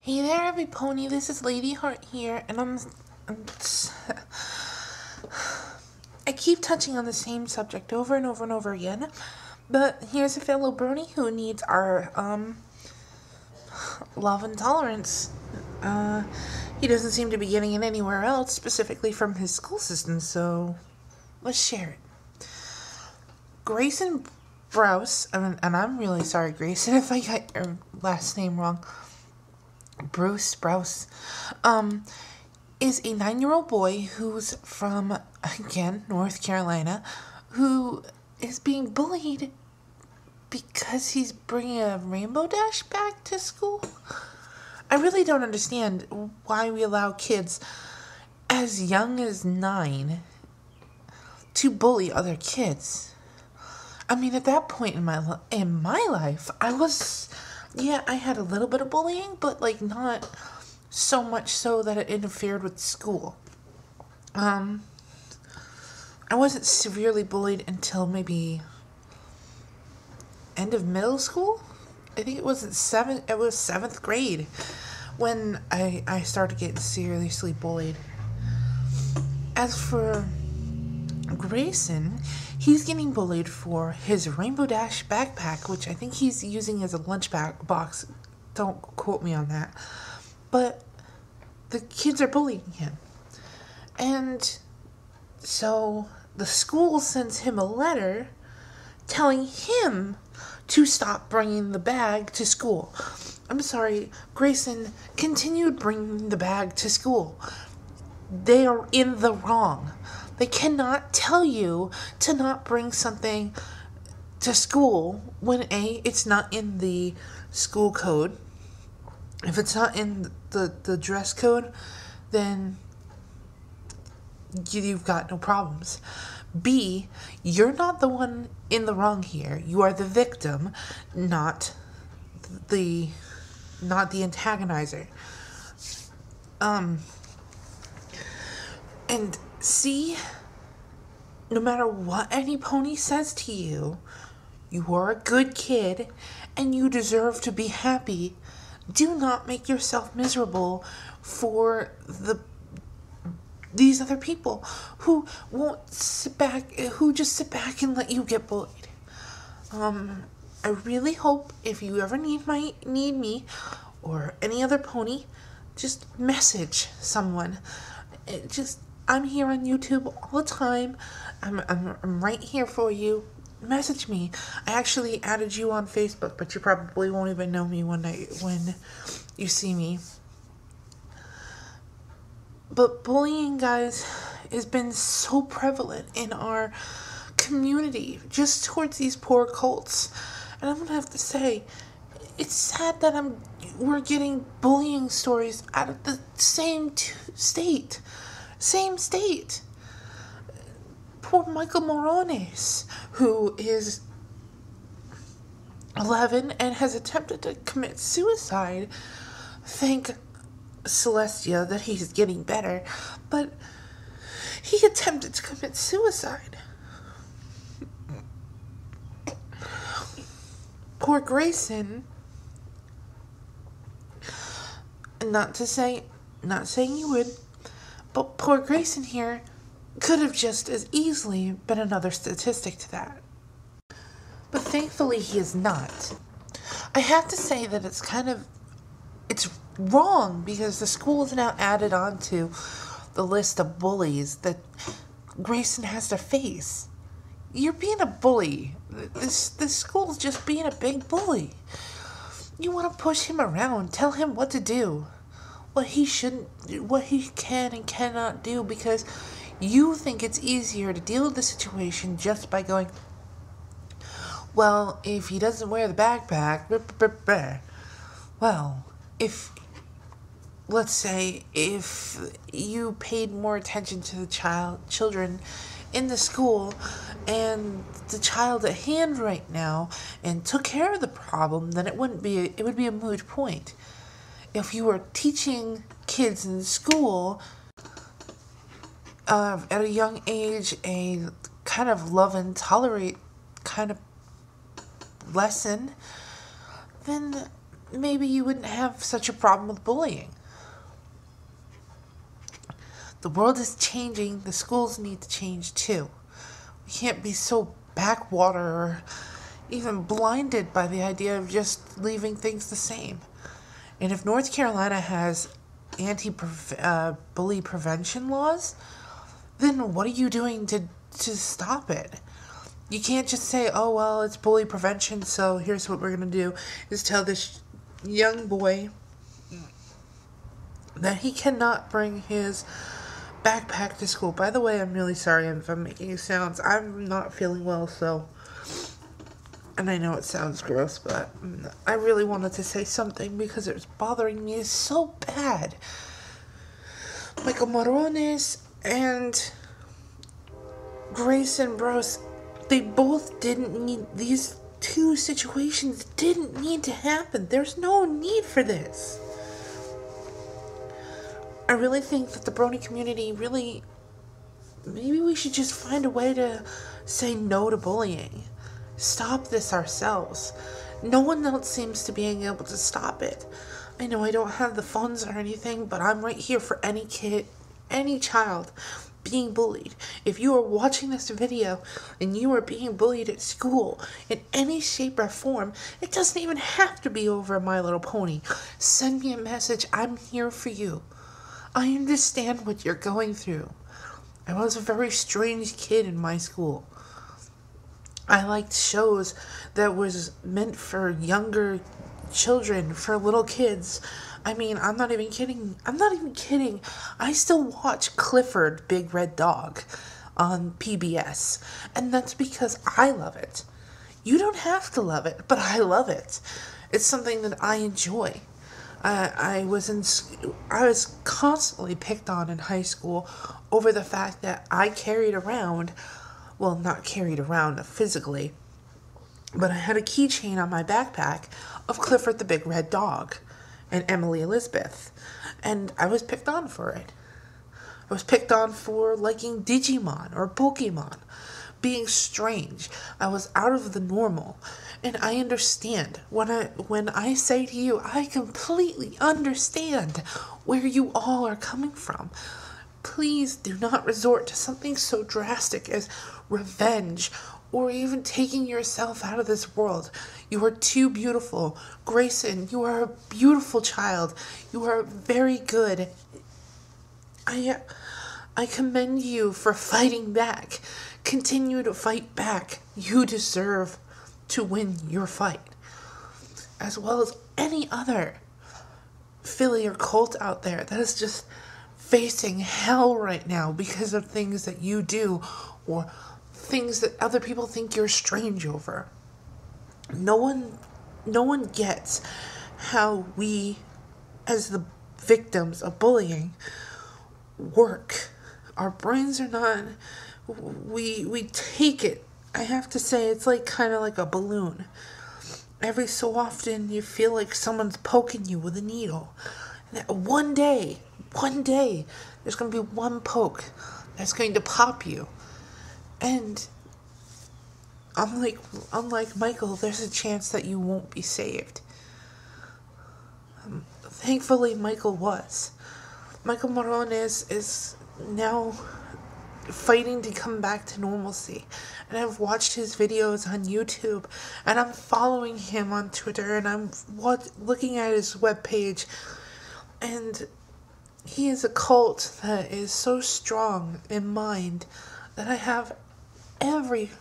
Hey there, every pony. This is Lady Heart here, and I keep touching on the same subject over and over and over again. But here's a fellow Brony who needs our love and tolerance. He doesn't seem to be getting it anywhere else, specifically from his school system. So let's share it. Grayson Browse, and I'm really sorry, Grayson, if I got your last name wrong. Bruce Browse, is a 9-year-old boy who's from, again, North Carolina, who is being bullied because he's bringing a Rainbow Dash back to school. I really don't understand why we allow kids as young as 9 to bully other kids. I mean, at that point in my life, I had a little bit of bullying, but not so much so that it interfered with school. I wasn't severely bullied until maybe end of middle school. I think it was seventh grade when I started getting seriously bullied. As for Grayson, he's getting bullied for his Rainbow Dash backpack, which I think he's using as a lunch box. Don't quote me on that. But the kids are bullying him. And so the school sends him a letter telling him to stop bringing the bag to school. I'm sorry, Grayson continued bringing the bag to school. They are in the wrong. They cannot tell you to not bring something to school when it's not in the school code. If it's not in the dress code, then you've got no problems. B, you're not the one in the wrong here. You are the victim, not the antagonizer. And C, no matter what any pony says to you, you are a good kid and you deserve to be happy. Do not make yourself miserable for these other people who just sit back and let you get bullied. I really hope if you ever need me or any other pony, just message someone. I'm here on YouTube all the time. I'm right here for you. Message me. I actually added you on Facebook, but you probably won't even know me when you see me. But bullying, guys, has been so prevalent in our community, just towards these poor colts. And I'm gonna have to say, it's sad that we're getting bullying stories out of the same state. Same state. Poor Michael Bronies, who is 11 and has attempted to commit suicide. Thank Celestia that he's getting better, but he attempted to commit suicide. Poor Grayson. Not saying you would, but poor Grayson here could have just as easily been another statistic to that. But thankfully he is not. I have to say that it's wrong because the school is now added onto the list of bullies that Grayson has to face. You're being a bully. This school's just being a big bully. You want to push him around, tell him what to do, what he can and cannot do, because you think it's easier to deal with the situation just by going, well, if he doesn't wear the backpack, well, let's say if you paid more attention to the children in the school and the child at hand right now and took care of the problem, then it would be a moot point. If you were teaching kids in school at a young age a kind of love and tolerate kind of lesson, then maybe you wouldn't have such a problem with bullying. The world is changing. The schools need to change too. We can't be so backwater or even blinded by the idea of just leaving things the same. And if North Carolina has anti-bully prevention laws, then what are you doing to stop it? You can't just say, oh, well, it's bully prevention, so here's what we're going to do, is tell this young boy that he cannot bring his backpack to school. By the way, I'm really sorry if I'm making sounds. I'm not feeling well, so... And I know it sounds gross, but I really wanted to say something because it was bothering me so bad. Michael Bronies and Grace and Brose, they both didn't need, these two situations didn't need to happen. There's no need for this. I really think that the Brony community maybe we should just find a way to say no to bullying. Stop this ourselves. No one else seems to being able to stop it. I know I don't have the funds or anything, but I'm right here for any kid, any child being bullied. If you are watching this video and you are being bullied at school in any shape or form, it doesn't even have to be over My Little Pony. Send me a message. I'm here for you. I understand what you're going through. I was a very strange kid in my school. I liked shows that was meant for younger children, for little kids. I mean, I'm not even kidding. I still watch Clifford, Big Red Dog on PBS. And that's because I love it. You don't have to love it, but I love it. It's something that I enjoy. I was constantly picked on in high school over the fact that I carried around, well, not carried around physically, but I had a keychain on my backpack of Clifford the Big Red Dog and Emily Elizabeth, and I was picked on for it. I was picked on for liking Digimon or Pokemon, being strange. I was out of the normal, and I understand. When I say to you, I completely understand where you all are coming from. Please do not resort to something so drastic as revenge or even taking yourself out of this world. You are too beautiful. Grayson, you are a beautiful child. You are very good. I commend you for fighting back. Continue to fight back. You deserve to win your fight, as well as any other Philly or cult out there that is just facing hell right now because of things that you do or things that other people think you're strange over. No one gets how we, as the victims of bullying, work. Our brains are not, we take it. I have to say, it's like kind of like a balloon. Every so often you feel like someone's poking you with a needle. And one day, there's going to be one poke that's going to pop you. And unlike Michael, there's a chance that you won't be saved. Thankfully, Michael was. Michael Bronies is now fighting to come back to normalcy. And I've watched his videos on YouTube, and I'm following him on Twitter, and I'm looking at his webpage, and he is a cult that is so strong in mind that I have every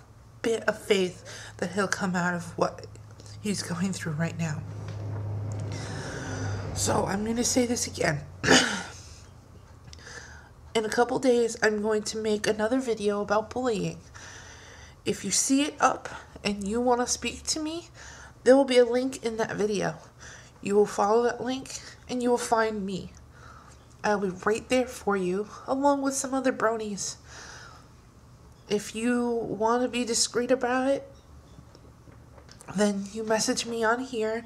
bit of faith that he'll come out of what he's going through right now. So I'm going to say this again. In a couple days, I'm going to make another video about bullying. If you see it up and you want to speak to me, there will be a link in that video. You will follow that link and you will find me. I'll be right there for you, along with some other bronies. If you want to be discreet about it, then you message me on here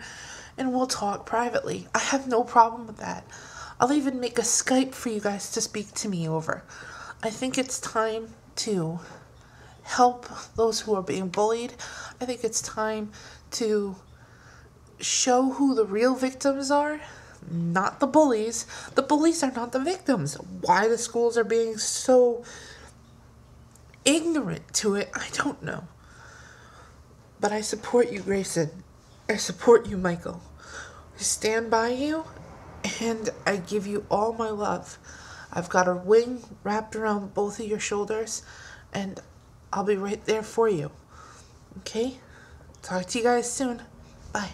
and we'll talk privately. I have no problem with that. I'll even make a Skype for you guys to speak to me over. I think it's time to help those who are being bullied. I think it's time to show who the real victims are, not the bullies. The bullies are not the victims. Why the schools are being so ignorant to it, I don't know. But I support you, Grayson. I support you, Michael. I stand by you, and I give you all my love. I've got a wing wrapped around both of your shoulders, and I'll be right there for you. Okay? Talk to you guys soon. Bye.